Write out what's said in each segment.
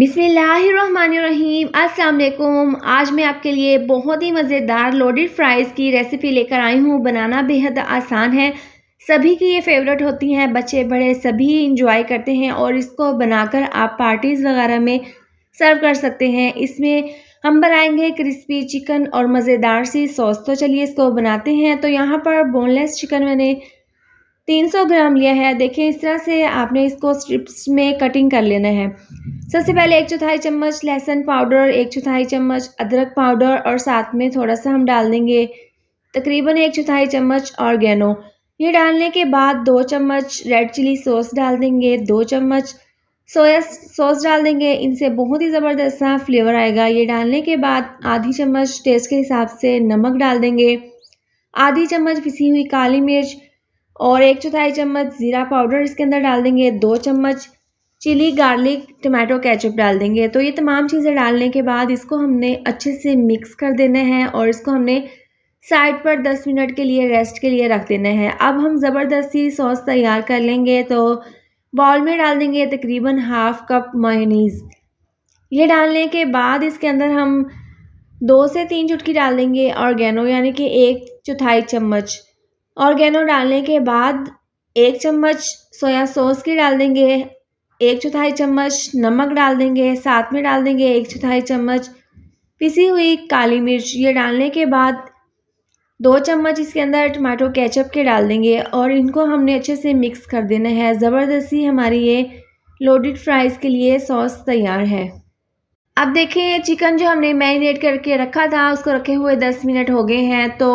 बिस्मिल्लाहिर्रहमानिर्रहीम। अस्सलाम वालेकुम। आज मैं आपके लिए बहुत ही मज़ेदार लोडेड फ्राइज़ की रेसिपी लेकर आई हूँ। बनाना बेहद आसान है, सभी की ये फेवरेट होती हैं, बच्चे बड़े सभी इंजॉय करते हैं और इसको बनाकर आप पार्टीज़ वगैरह में सर्व कर सकते हैं। इसमें हम बनाएंगे क्रिस्पी चिकन और मज़ेदार सी सॉस। तो चलिए इसको बनाते हैं। तो यहाँ पर बोनलेस चिकन मैंने 300 ग्राम लिया है। देखिए इस तरह से आपने इसको स्ट्रिप्स में कटिंग कर लेना है। सबसे पहले 1/4 चम्मच लहसुन पाउडर, 1/4 चम्मच अदरक पाउडर और साथ में थोड़ा-सा हम डाल देंगे तकरीबन 1/4 चम्मच ऑरिगेनो। ये डालने के बाद 2 चम्मच रेड चिली सॉस डाल देंगे, 2 चम्मच सोया सॉस डाल देंगे। इनसे बहुत ही ज़बरदस्त सा फ्लेवर आएगा। ये डालने के बाद आधी चम्मच टेस्ट के हिसाब से नमक डाल देंगे, आधी चम्मच पिसी हुई काली मिर्च और 1/4 चम्मच ज़ीरा पाउडर इसके अंदर डाल देंगे, 2 चम्मच चिली गार्लिक टमाटो केचप डाल देंगे। तो ये तमाम चीज़ें डालने के बाद इसको हमने अच्छे से मिक्स कर देना है और इसको हमने साइड पर 10 मिनट के लिए रेस्ट के लिए रख देना है। अब हम ज़बरदस्ती सॉस तैयार कर लेंगे। तो बाउल में डाल देंगे तकरीबन हाफ़ कप मेयोनीज़। ये डालने के बाद इसके अंदर हम 2 से 3 चुटकी डाल देंगे ऑरिगेनो, यानी कि 1/4 चम्मच। ऑरिगेनो डालने के बाद 1 चम्मच सोया सॉस की डाल देंगे, 1/4 चम्मच नमक डाल देंगे, साथ में डाल देंगे 1/4 चम्मच पिसी हुई काली मिर्च। ये डालने के बाद 2 चम्मच इसके अंदर टमाटो केचप के डाल देंगे और इनको हमने अच्छे से मिक्स कर देना है। ज़बरदस्ती हमारी ये लोडेड फ्राइज़ के लिए सॉस तैयार है। अब देखिए चिकन जो हमने मैरिनेट करके रखा था उसको रखे हुए 10 मिनट हो गए हैं। तो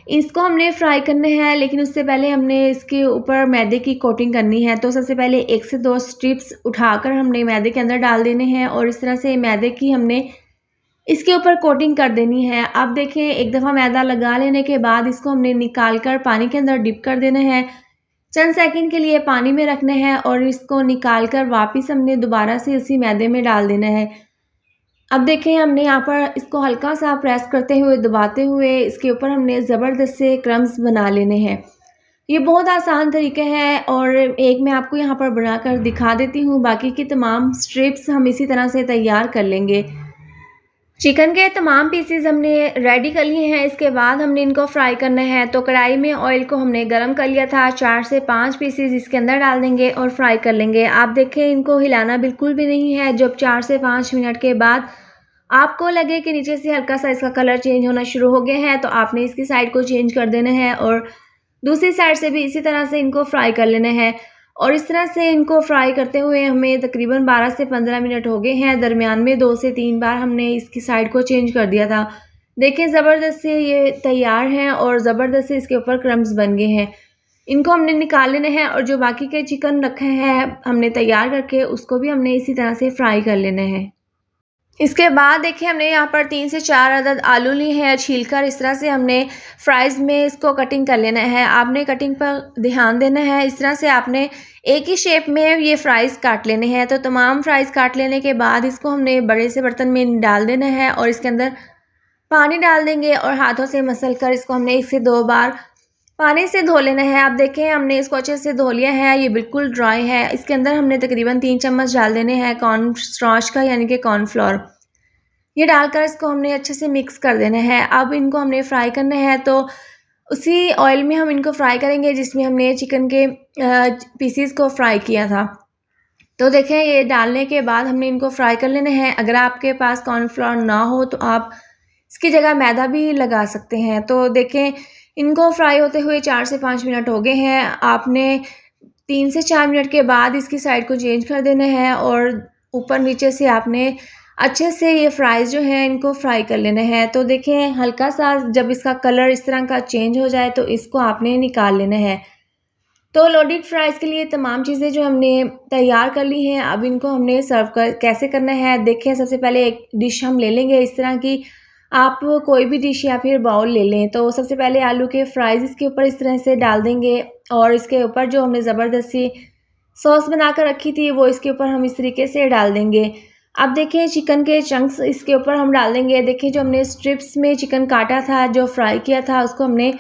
इसको हमने फ्राई करना है, लेकिन उससे पहले हमने इसके ऊपर मैदे की कोटिंग करनी है। तो सबसे पहले 1 से 2 स्ट्रिप्स उठाकर हमने मैदे के अंदर डाल देने हैं और इस तरह से मैदे की हमने इसके ऊपर कोटिंग कर देनी है। अब देखें एक दफ़ा मैदा लगा लेने के बाद इसको हमने निकाल कर पानी के अंदर डिप कर देना है। चंद सेकंड के लिए पानी में रखना है और इसको निकाल कर वापस हमने दोबारा से उसी मैदे में डाल देना है। अब देखें हमने यहाँ पर इसको हल्का सा प्रेस करते हुए दबाते हुए इसके ऊपर हमने ज़बरदस्त से क्रम्स बना लेने हैं। ये बहुत आसान तरीका है और एक मैं आपको यहाँ पर बनाकर दिखा देती हूँ। बाकी की तमाम स्ट्रिप्स हम इसी तरह से तैयार कर लेंगे। चिकन के तमाम पीसेस हमने रेडी कर लिए हैं। इसके बाद हमने इनको फ्राई करना है। तो कढ़ाई में ऑयल को हमने गरम कर लिया था। 4 से 5 पीसेस इसके अंदर डाल देंगे और फ्राई कर लेंगे। आप देखें इनको हिलाना बिल्कुल भी नहीं है। जब 4 से 5 मिनट के बाद आपको लगे कि नीचे से हल्का सा इसका कलर चेंज होना शुरू हो गया है, तो आपने इसकी साइड को चेंज कर देना है और दूसरी साइड से भी इसी तरह से इनको फ्राई कर लेना है। और इस तरह से इनको फ्राई करते हुए हमें तकरीबन 12 से 15 मिनट हो गए हैं। दरमियान में 2 से 3 बार हमने इसकी साइड को चेंज कर दिया था। देखें ज़बरदस्त से ये तैयार हैं और ज़बरदस्त से इसके ऊपर क्रम्स बन गए हैं। इनको हमने निकाल लेना है और जो बाकी के चिकन रखे हैं हमने तैयार करके उसको भी हमने इसी तरह से फ्राई कर लेना है। इसके बाद देखिए हमने यहाँ पर 3 से 4 अदद आलू लिए हैं छीलकर। इस तरह से हमने फ्राइज़ में इसको कटिंग कर लेना है। आपने कटिंग पर ध्यान देना है। इस तरह से आपने एक ही शेप में ये फ्राइज़ काट लेने हैं। तो तमाम फ्राइज़ काट लेने के बाद इसको हमने बड़े से बर्तन में डाल देना है और इसके अंदर पानी डाल देंगे और हाथों से मसल कर इसको हमने 1 से 2 बार पानी से धो लेना है। आप देखें हमने इसको अच्छे से धो लिया है, ये बिल्कुल ड्राई है। इसके अंदर हमने तकरीबन 3 चम्मच डाल देने हैं कॉर्न स्टार्च का, यानी कि कॉर्नफ्लोर। ये डालकर इसको हमने अच्छे से मिक्स कर देना है। अब इनको हमने फ्राई करना है। तो उसी ऑयल में हम इनको फ्राई करेंगे जिसमें हमने चिकन के पीसीस को फ्राई किया था। तो देखें ये डालने के बाद हमने इनको फ्राई कर लेना है। अगर आपके पास कॉर्नफ्लोर ना हो तो आप इसकी जगह मैदा भी लगा सकते हैं। तो देखें इनको फ्राई होते हुए 4 से 5 मिनट हो गए हैं। आपने 3 से 4 मिनट के बाद इसकी साइड को चेंज कर देना है और ऊपर नीचे से आपने अच्छे से ये फ्राइज़ जो हैं इनको फ्राई कर लेना है। तो देखें हल्का सा जब इसका कलर इस तरह का चेंज हो जाए तो इसको आपने निकाल लेना है। तो लोडेड फ्राइज़ के लिए तमाम चीज़ें जो हमने तैयार कर ली हैं, अब इनको हमने सर्व कर कैसे करना है। देखें सबसे पहले एक डिश हम ले लेंगे इस तरह की। आप कोई भी डिश या फिर बाउल ले लें। तो सबसे पहले आलू के फ्राइज़ इसके ऊपर इस तरह से डाल देंगे और इसके ऊपर जो हमने ज़बरदस्त सी सॉस बना कर रखी थी वो इसके ऊपर हम इस तरीके से डाल देंगे। अब देखिए चिकन के चंक्स इसके ऊपर हम डाल देंगे। देखिए जो हमने स्ट्रिप्स में चिकन काटा था, जो फ्राई किया था, उसको हमने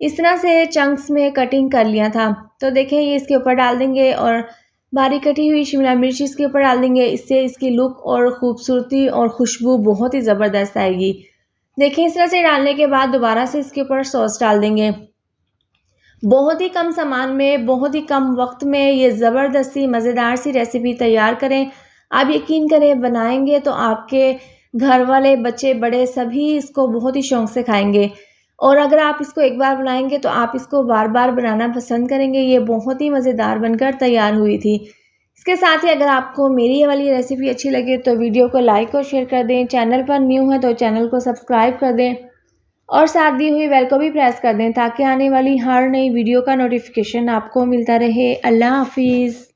इस तरह से चंक्स में कटिंग कर लिया था। तो देखें ये इसके ऊपर डाल देंगे और बारीक कटी हुई शिमला मिर्च इसके ऊपर डाल देंगे। इससे इसकी लुक और ख़ूबसूरती और खुशबू बहुत ही ज़बरदस्त आएगी। देखिए इस तरह से डालने के बाद दोबारा से इसके ऊपर सॉस डाल देंगे। बहुत ही कम सामान में, बहुत ही कम वक्त में ये ज़बरदस्त सी मज़ेदार सी रेसिपी तैयार करें। आप यकीन करें बनाएंगे तो आपके घर वाले, बच्चे, बड़े सभी इसको बहुत ही शौक़ से खाएंगे। और अगर आप इसको एक बार बनाएंगे तो आप इसको बार-बार बनाना पसंद करेंगे। ये बहुत ही मज़ेदार बनकर तैयार हुई थी। इसके साथ ही अगर आपको मेरी ये वाली रेसिपी अच्छी लगे तो वीडियो को लाइक और शेयर कर दें। चैनल पर न्यू है तो चैनल को सब्सक्राइब कर दें और साथ दी हुई बेल को भी प्रेस कर दें ताकि आने वाली हर नई वीडियो का नोटिफिकेशन आपको मिलता रहे। अल्लाह हाफ़िज़।